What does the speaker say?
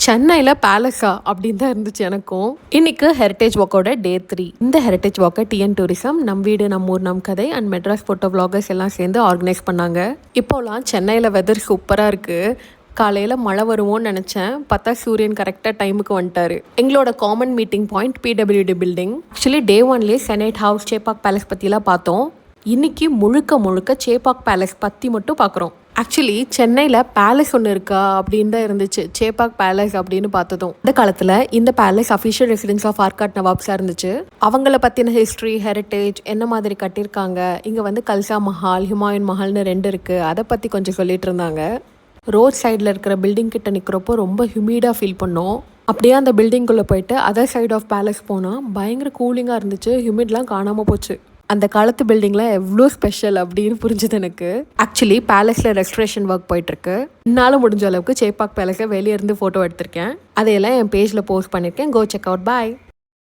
சென்னையில் பேலஸா அப்படின்னு தான் இருந்துச்சு எனக்கும். இன்னைக்கு ஹெரிட்டேஜ் வாக்கோட டே 3. இந்த ஹெரிட்டேஜ் வாக்கை டிஎன் டூரிசம், நம் வீடு நம் ஊர் நம் கதை அண்ட் மெட்ராஸ் ஃபோட்டோ விளாகர்ஸ் எல்லாம் சேர்ந்து ஆர்கனைஸ் பண்ணாங்க. இப்போலாம் சென்னையில் வெதர் சூப்பராக இருக்குது. காலையில் மழை வருவோன்னு நினச்சேன், பார்த்தா சூரியன் கரெக்டாக டைமுக்கு வந்துட்டாரு. எங்களோட common meeting point PWD building. Actually day 1லேயே செனேட் ஹவுஸ், சேப்பாக் பேலஸ் பற்றிலாம் பார்த்தோம். இன்னைக்கு முழுக்க சேப்பாக் பேலஸ் பற்றி மட்டும் பார்க்குறோம். ஆக்சுவலி சென்னையில் பேலஸ் ஒன்று இருக்கா அப்படின்னு தான் இருந்துச்சு, சேப்பாக் பேலஸ் அப்படின்னு பார்த்ததும். இந்த காலத்தில் இந்த palace official residence of Arcot நவாப்ஸாக இருந்துச்சு. அவங்கள பற்றின ஹிஸ்ட்ரி, ஹெரிட்டேஜ், என்ன மாதிரி கட்டியிருக்காங்க, இங்கே வந்து கல்சா மஹால், ஹுமாயூன் மஹால்னு 2 இருக்குது, அதை பற்றி கொஞ்சம் சொல்லிட்டு இருந்தாங்க. ரோட் சைடில் இருக்கிற பில்டிங் கிட்ட நிற்கிறப்போ ரொம்ப ஹியூமிடாக ஃபீல் பண்ணோம். அப்படியே அந்த பில்டிங்குள்ளே போயிட்டு அதர் சைட் ஆஃப் பேலஸ் போனால் பயங்கர கூலிங்காக இருந்துச்சு. ஹியூமிட்லாம் காணாமல் போச்சு. அந்த காலத்து பில்டிங்கில் எவ்வளோ ஸ்பெஷல் அப்படின்னு புரிஞ்சுது எனக்கு. ஆக்சுவலி பேலஸில் ரெஸ்டரேஷன் ஒர்க் போயிட்டுருக்கு. என்னால் முடிஞ்ச அளவுக்கு சேப்பாக் பேலஸை வெளியே இருந்து ஃபோட்டோ எடுத்திருக்கேன். அதையெல்லாம் என் பேஜில் போஸ்ட் பண்ணியிருக்கேன். Go check out. பாய்.